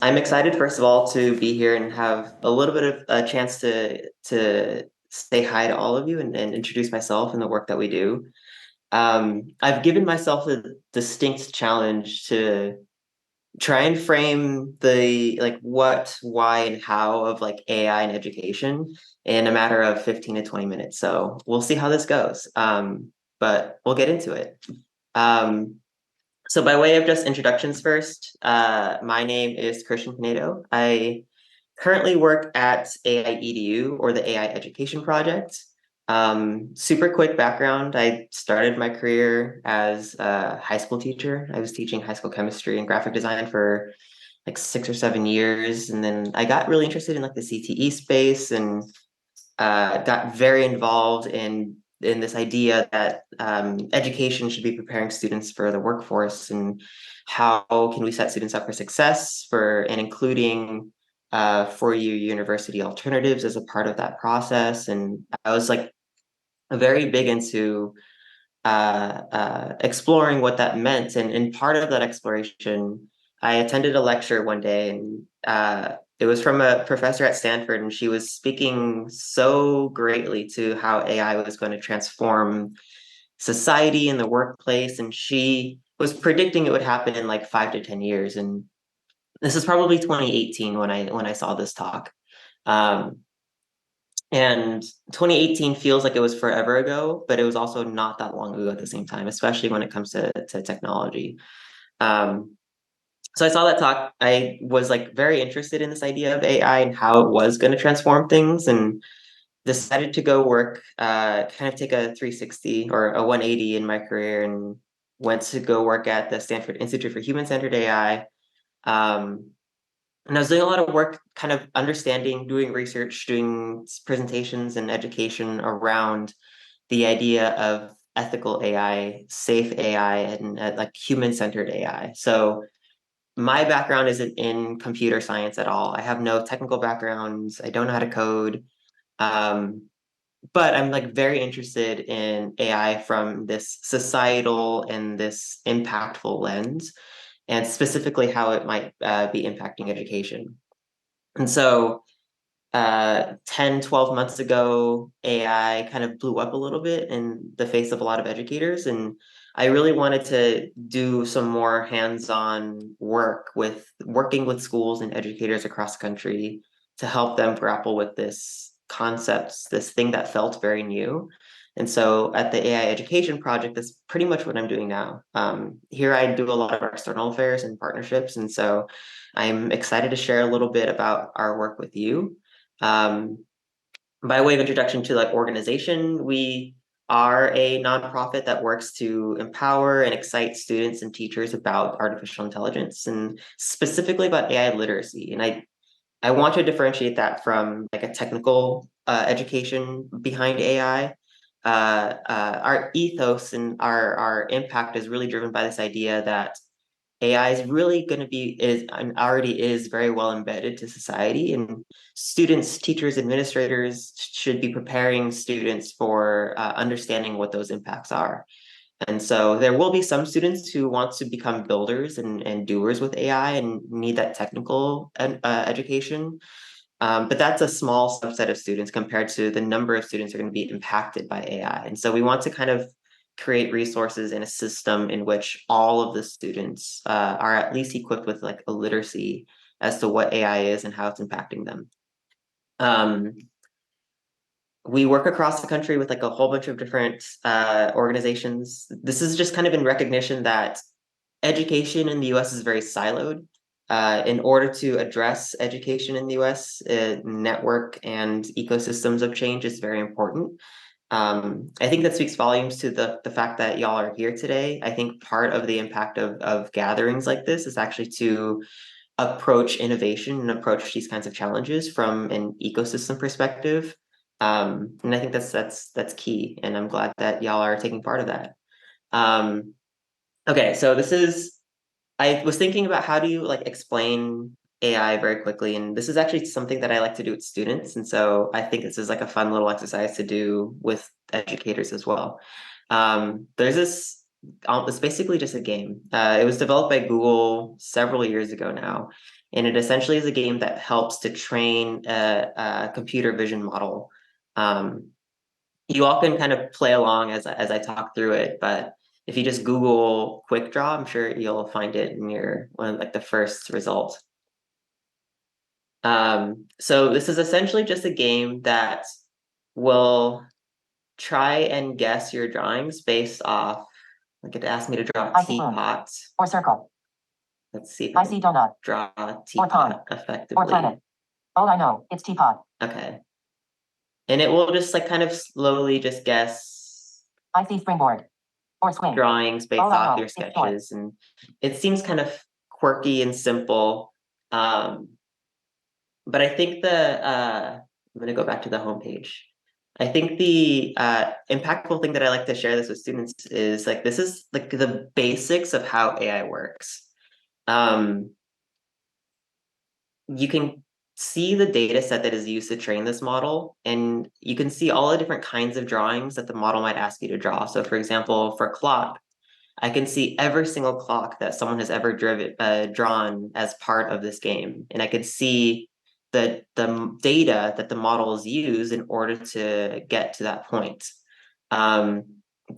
I'm excited, first of all, to be here and have a little bit of a chance to say hi to all of you and introduce myself and the work that we do. I've given myself a distinct challenge to try and frame the what, why, and how of like AI and education in a matter of 15 to 20 minutes. So we'll see how this goes. But we'll get into it. Um, so by way of just introductions first, my name is Christian Pinedo. I currently work at AI EDU, or the AI Education Project. Super quick background. I started my career as a high school teacher. I was teaching high school chemistry and graphic design for like 6 or 7 years. And then I got really interested in like the CTE space and got very involved in this idea that education should be preparing students for the workforce, and how can we set students up for success for and including four-year university alternatives as a part of that process. And I was like very big into exploring what that meant. And part of that exploration, I attended a lecture one day, and it was from a professor at Stanford, and she was speaking so greatly to how AI was going to transform society and the workplace. And she was predicting it would happen in like 5 to 10 years. And this is probably 2018 when I saw this talk. Um, and 2018 feels like it was forever ago, but it was also not that long ago at the same time, especially when it comes to technology. Um, so I saw that talk. I was like very interested in this idea of AI and how it was going to transform things, and decided to go work, kind of take a 360 or a 180 in my career, and went to go work at the Stanford Institute for Human-Centered AI. Um, and I was doing a lot of work, kind of understanding, doing research, doing presentations and education around the idea of ethical AI, safe AI, and like human-centered AI. So my background isn't in computer science at all. I have no technical backgrounds. I don't know how to code. Um, but I'm like very interested in AI from this societal and this impactful lens, and specifically how it might be impacting education. And so 10, 12 months ago, AI kind of blew up a little bit in the face of a lot of educators. And I really wanted to do some more hands-on work with working with schools and educators across the country to help them grapple with this concepts, this thing that felt very new. And so at the AI Education Project, that's pretty much what I'm doing now. Here I do a lot of our external affairs and partnerships. And so I'm excited to share a little bit about our work with you. Um, by way of introduction to like organization, we are a nonprofit that works to empower and excite students and teachers about artificial intelligence, and specifically about AI literacy. And I want to differentiate that from like a technical education behind AI. Our ethos and our impact is really driven by this idea that AI is really going to be is and already is very well embedded to society, and students, teachers, administrators should be preparing students for understanding what those impacts are. And so there will be some students who want to become builders and doers with AI and need that technical education. But that's a small subset of students compared to the number of students who are going to be impacted by AI. And so we want to kind of create resources in a system in which all of the students are at least equipped with like a literacy as to what AI is and how it's impacting them. Um, we work across the country with like a whole bunch of different organizations. This is just kind of in recognition that education in the US is very siloed. In order to address education in the US, network and ecosystems of change is very important. I think that speaks volumes to the fact that y'all are here today. I think part of the impact of gatherings like this is actually to approach innovation and approach these kinds of challenges from an ecosystem perspective. And I think that's key. And I'm glad that y'all are taking part of that. Um, okay, so this is I was thinking about how do you like explain AI very quickly, and this is actually something that I like to do with students, and so I think this is like a fun little exercise to do with educators as well. There's this, it's basically just a game. It was developed by Google several years ago now, And it essentially is a game that helps to train a computer vision model. You all can kind of play along as I talk through it, but if you just Google Quick Draw, I'm sure you'll find it in your one of like the first result. So this is essentially just a game that will try and guess your drawings based off, like it asked me to draw a teapot. Or circle. Let's see if I see donut. draw a Or teapot pond. effectively. Or planet. Oh, I know, it's teapot. Okay. And it will just like kind of slowly just guess I see springboard. Or swing. drawings based off your sketches. And it seems kind of quirky and simple. But I think I'm gonna go back to the homepage. I think the impactful thing that I like to share this with students is like this is like the basics of how AI works. You can see the data set that is used to train this model, and you can see all the different kinds of drawings that the model might ask you to draw. So for example, for clock, I can see every single clock that someone has ever drawn as part of this game. And I could see the data that the models use in order to get to that point.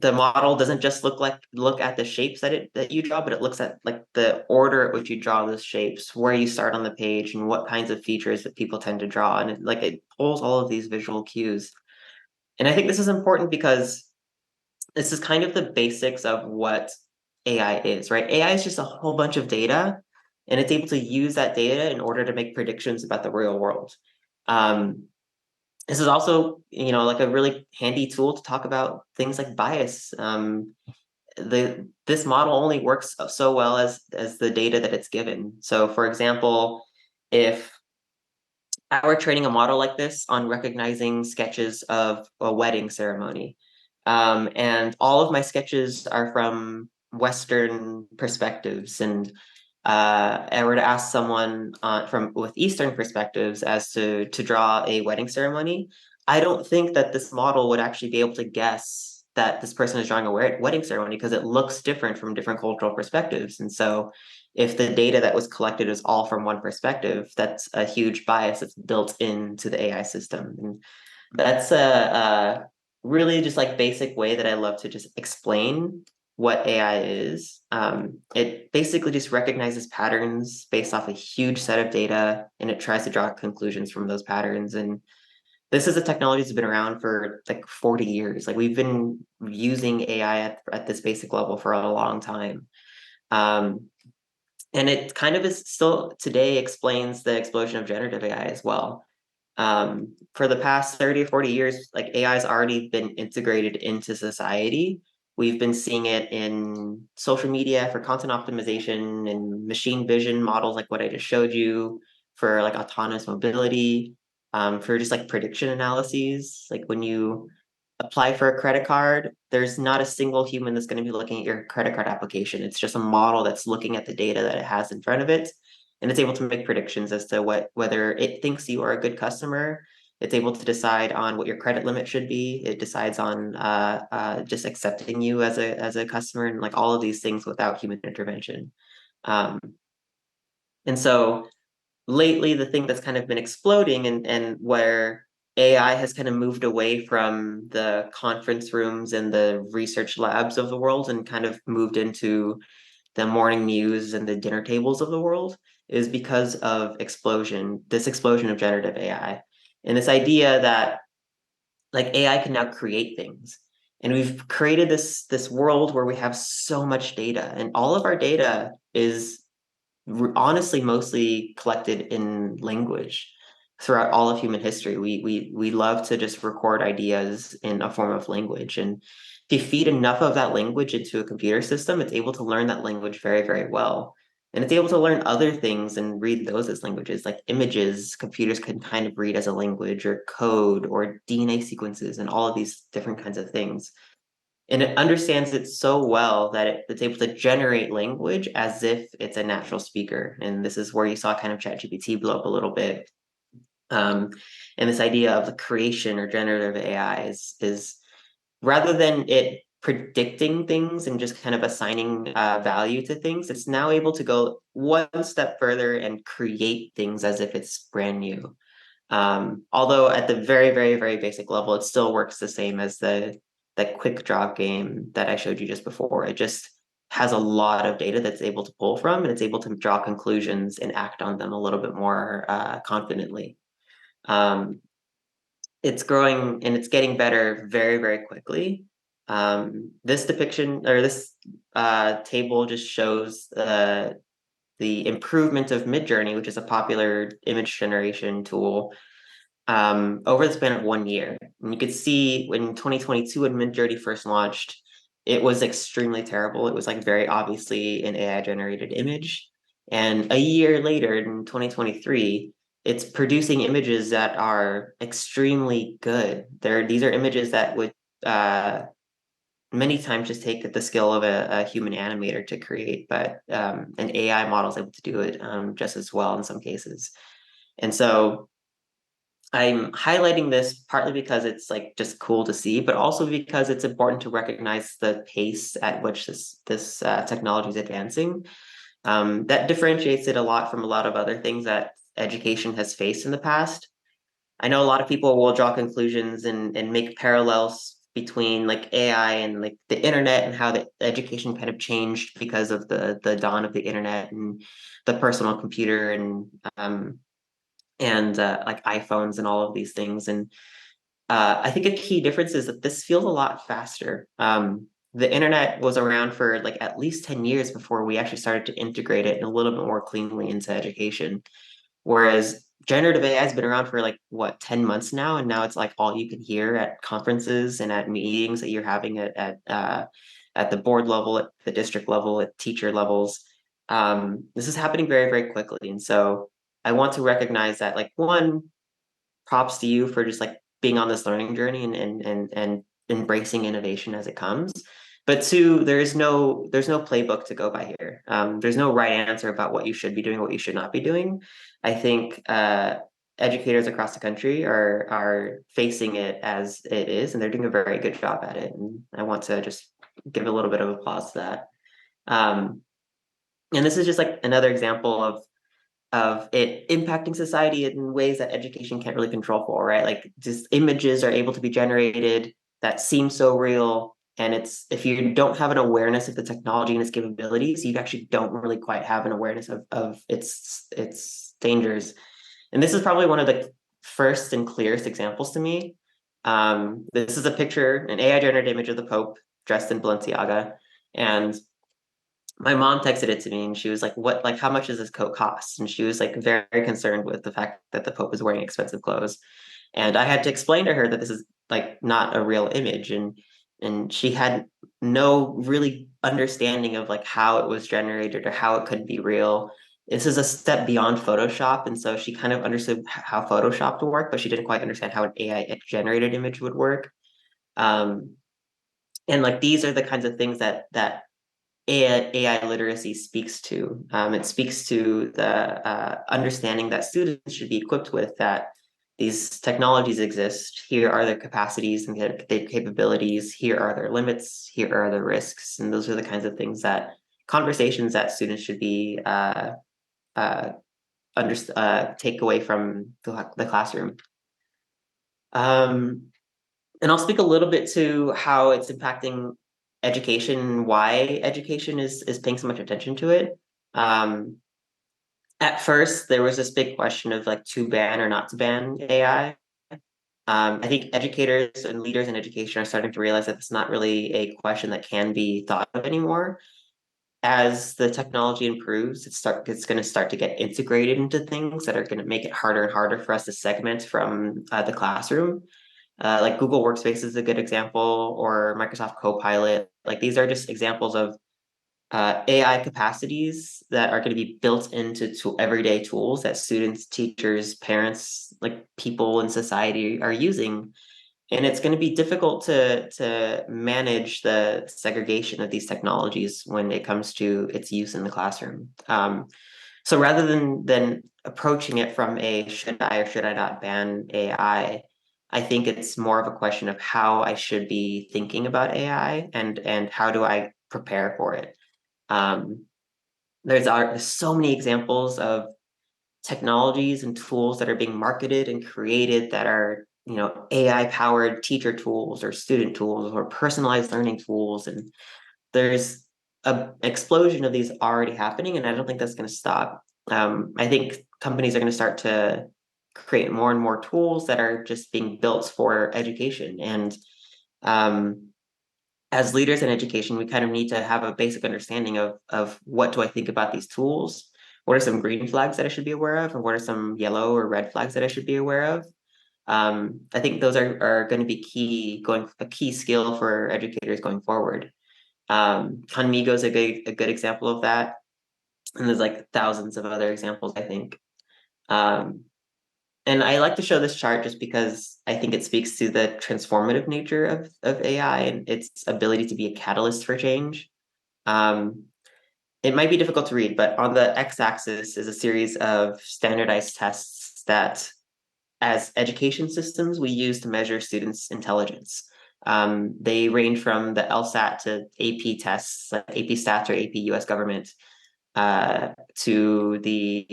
The model doesn't just look at the shapes that you draw, but it looks at like the order at which you draw those shapes, where you start on the page, and what kinds of features that people tend to draw. And it pulls all of these visual cues. And I think this is important because this is kind of the basics of what AI is, right? AI is just a whole bunch of data, and it's able to use that data in order to make predictions about the real world. This is also, like a really handy tool to talk about things like bias. This model only works so well as the data that it's given. So, for example, if I were training a model like this on recognizing sketches of a wedding ceremony, and all of my sketches are from Western perspectives, and I were to ask someone from with Eastern perspectives as to draw a wedding ceremony, I don't think that this model would actually be able to guess that this person is drawing a wedding ceremony because it looks different from different cultural perspectives. And so, if the data that was collected is all from one perspective, that's a huge bias that's built into the AI system. And that's a really just like basic way that I love to just explain what AI is. It basically just recognizes patterns based off a huge set of data, and it tries to draw conclusions from those patterns. And this is a technology that's been around for like 40 years. Like we've been using AI at this basic level for a long time. Um, and it kind of is still today explains the explosion of generative AI as well. For the past 30 or 40 years, like AI has already been integrated into society. We've been seeing it in social media for content optimization and machine vision models, like what I just showed you, for like autonomous mobility, for just like prediction analyses. Like when you apply for a credit card, there's not a single human that's going to be looking at your credit card application. It's just a model that's looking at the data that it has in front of it, and it's able to make predictions as to whether it thinks you are a good customer. It's able to decide on what your credit limit should be. It decides on just accepting you as a customer, and like all of these things without human intervention. Um, and so lately, the thing that's kind of been exploding, and where AI has kind of moved away from the conference rooms and the research labs of the world and kind of moved into the morning news and the dinner tables of the world, is because of this explosion of generative AI. And this idea that like AI can now create things. And we've created this world where we have so much data, and all of our data is honestly mostly collected in language throughout all of human history. We love to just record ideas in a form of language, and if you feed enough of that language into a computer system, it's able to learn that language very, very well. And it's able to learn other things and read those as languages, like images. Computers can kind of read as a language, or code, or DNA sequences, and all of these different kinds of things. And it understands it so well that it's able to generate language as if it's a natural speaker. And this is where you saw kind of ChatGPT blow up a little bit. And this idea of the creation or generative AI is rather than it predicting things and just kind of assigning value to things. It's now able to go one step further and create things as if it's brand new. Although at the very, very, very basic level, it still works the same as the quick draw game that I showed you just before. It just has a lot of data that's able to pull from, and it's able to draw conclusions and act on them a little bit more confidently. Um, it's growing and it's getting better very, very quickly. This depiction or this table just shows the improvement of Midjourney, which is a popular image generation tool, over the span of 1 year. And you could see in 2022 when Midjourney first launched, it was extremely terrible. It was like very obviously an AI generated image. And a year later in 2023, it's producing images that are extremely good. These are images that would many times just take the skill of a human animator to create, but an AI model is able to do it just as well in some cases. And so I'm highlighting this partly because it's like just cool to see, but also because it's important to recognize the pace at which this technology is advancing. That differentiates it a lot from a lot of other things that education has faced in the past. I know a lot of people will draw conclusions and make parallels between like AI and like the internet and how the education kind of changed because of the dawn of the internet and the personal computer and like iPhones and all of these things. And I think a key difference is that this feels a lot faster. The internet was around for like at least 10 years before we actually started to integrate it a little bit more cleanly into education. Whereas generative AI has been around for like what 10 months now, and now it's like all you can hear at conferences and at meetings that you're having at the board level, at the district level, at teacher levels. This is happening very, very quickly. And so I want to recognize that like one, props to you for just like being on this learning journey and embracing innovation as it comes. But two, there's no playbook to go by here. There's no right answer about what you should be doing, what you should not be doing. I think educators across the country are facing it as it is, and they're doing a very good job at it. And I want to just give a little bit of applause to that. Um, and this is just like another example of it impacting society in ways that education can't really control for, right? Like just images are able to be generated that seem so real. And it's if you don't have an awareness of the technology and its capabilities, you actually don't really quite have an awareness of its dangers. And this is probably one of the first and clearest examples to me. This is a picture, an AI generated image of the Pope dressed in Balenciaga. And my mom texted it to me and she was like, what, like, how much does this coat cost? And she was like very concerned with the fact that the Pope is wearing expensive clothes. And I had to explain to her that this is like not a real image. And she had no really understanding of like how it was generated or how it could be real. This is a step beyond Photoshop. And so she kind of understood how Photoshop would work, but she didn't quite understand how an AI generated image would work. Um, and like these are the kinds of things that AI literacy speaks to. It speaks to the understanding that students should be equipped with that these technologies exist. Here are their capacities and their capabilities. Here are their limits. Here are the risks. And those are the kinds of things that conversations that students should be uh, take away from the classroom. Um, and I'll speak a little bit to how it's impacting education, why education is paying so much attention to it. Um, at first, there was this big question of like to ban or not to ban AI. I think educators and leaders in education are starting to realize that it's not really a question that can be thought of anymore. As the technology improves, it's going to start to get integrated into things that are going to make it harder and harder for us to segment from the classroom. Like Google Workspace is a good example, or Microsoft Copilot. Like these are just examples of AI capacities that are going to be built into everyday tools that students, teachers, parents, like people in society are using. And it's going to be difficult to manage the segregation of these technologies when it comes to its use in the classroom. So rather than approaching it from a should I or should I not ban AI, I think it's more of a question of how I should be thinking about AI and how do I prepare for it. Um, there's so many examples of technologies and tools that are being marketed and created that are, AI powered teacher tools or student tools or personalized learning tools. And there's a explosion of these already happening, and I don't think that's going to stop. I think companies are going to start to create more and more tools that are just being built for education. And um, as leaders in education, we kind of need to have a basic understanding of what do I think about these tools? What are some green flags that I should be aware of? And what are some yellow or red flags that I should be aware of? I think those are going to be a key skill for educators going forward. Conmigo is a good example of that. And there's like thousands of other examples, I think. Um, and I like to show this chart just because I think it speaks to the transformative nature of AI and its ability to be a catalyst for change. Um, it might be difficult to read, but on the x-axis is a series of standardized tests that, as education systems, we use to measure students' intelligence. They range from the LSAT to AP tests, like AP Stats or AP US Government, to the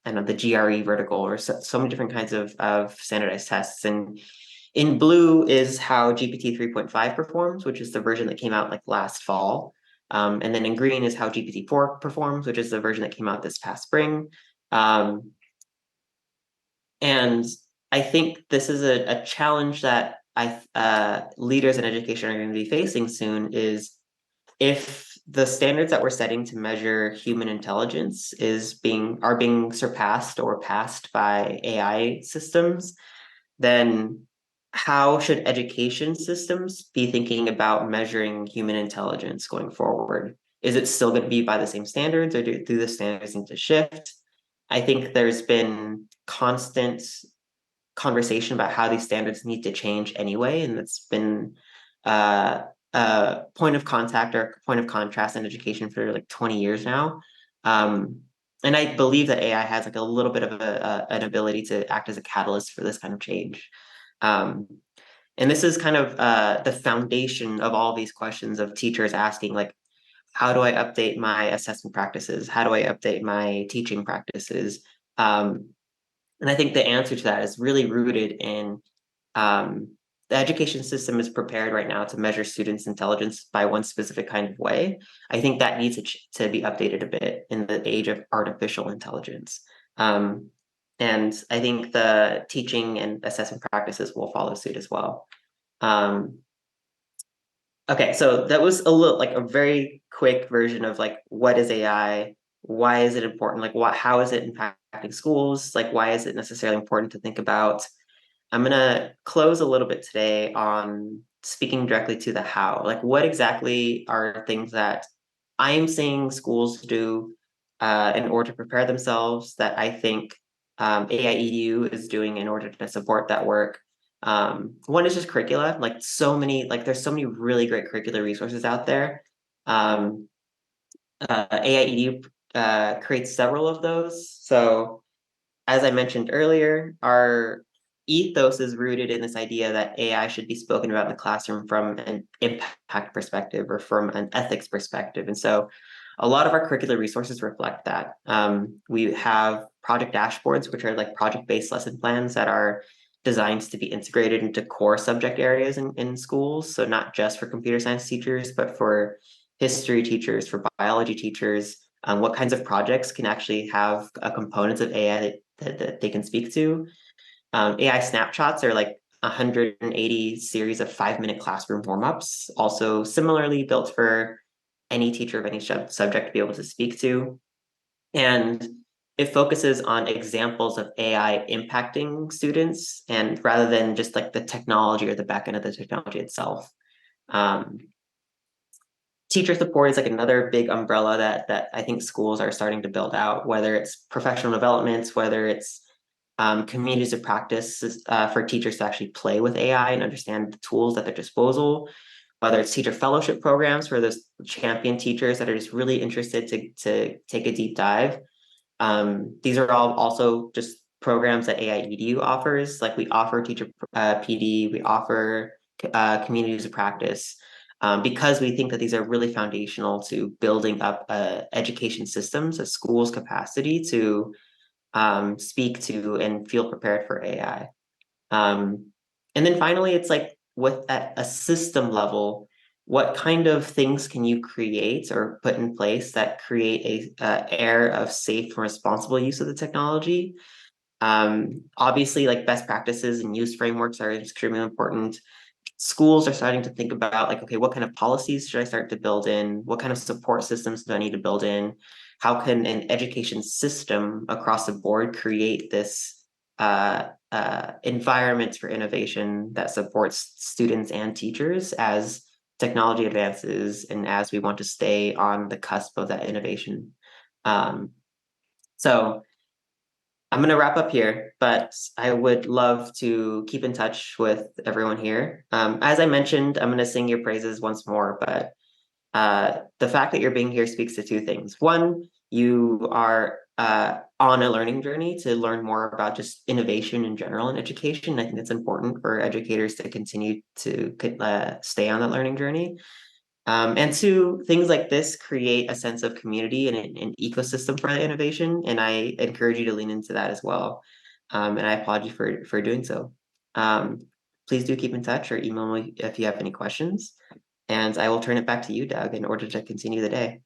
GRE vertical, or so many different kinds of standardized tests. And in blue is how GPT 3.5 performs, which is the version that came out like last fall. And then in green is how GPT-4 performs, which is the version that came out this past spring. Um, and I think this is a challenge that leaders in education are going to be facing soon, is if the standards that we're setting to measure human intelligence are being surpassed or passed by AI systems, then how should education systems be thinking about measuring human intelligence going forward? Is it still going to be by the same standards, or do the standards need to shift? I think there's been constant conversation about how these standards need to change anyway, and it's been a point of contact or point of contrast in education for like 20 years now. And I believe that AI has like a little bit of an ability to act as a catalyst for this kind of change. Um, and this is kind of the foundation of all these questions of teachers asking, like, how do I update my assessment practices? How do I update my teaching practices? Um, and I think the answer to that is really rooted in um, the education system is prepared right now to measure students' intelligence by one specific kind of way. I think that needs to be updated a bit in the age of artificial intelligence. Um, and I think the teaching and assessment practices will follow suit as well. Um, okay, so that was a very quick version of like, what is AI? Why is it important? Like, how is it impacting schools? Like, why is it necessarily important to think about? I'm gonna close a little bit today on speaking directly to the how. Like, what exactly are things that I'm seeing schools do in order to prepare themselves that I think AI EDU is doing in order to support that work? One is just curricula. There's so many really great curricular resources out there. Um, AI EDU creates several of those. So as I mentioned earlier, our ethos is rooted in this idea that AI should be spoken about in the classroom from an impact perspective or from an ethics perspective. And so a lot of our curricular resources reflect that. We have project dashboards, which are like project-based lesson plans that are designed to be integrated into core subject areas in schools. So not just for computer science teachers, but for history teachers, for biology teachers, what kinds of projects can actually have a components of AI that they can speak to. AI snapshots are like 180 series of 5-minute classroom warm-ups, also similarly built for any teacher of any subject to be able to speak to. And it focuses on examples of AI impacting students, and rather than just like the technology or the back end of the technology itself. Um, Teacher support is like another big umbrella that I think schools are starting to build out, whether it's professional developments, whether it's communities of practice for teachers to actually play with AI and understand the tools at their disposal, whether it's teacher fellowship programs for those champion teachers that are just really interested to take a deep dive. These are all also just programs that AI EDU offers. Like we offer teacher PD, we offer communities of practice, because we think that these are really foundational to building up education systems, a school's capacity to speak to and feel prepared for AI. And then finally, it's like with at a system level, what kind of things can you create or put in place that create a air of safe and responsible use of the technology? Obviously, like best practices and use frameworks are extremely important. Schools are starting to think about like, okay, what kind of policies should I start to build in? What kind of support systems do I need to build in? How can an education system across the board create this environment for innovation that supports students and teachers as technology advances and as we want to stay on the cusp of that innovation? So I'm going to wrap up here, but I would love to keep in touch with everyone here. As I mentioned, I'm going to sing your praises once more, but the fact that you're being here speaks to two things. One, you are on a learning journey to learn more about just innovation in general in education. I think it's important for educators to continue to stay on that learning journey. And two, things like this create a sense of community and an ecosystem for innovation. And I encourage you to lean into that as well. And I applaud you for doing so. Please do keep in touch or email me if you have any questions. And I will turn it back to you, Doug, in order to continue the day.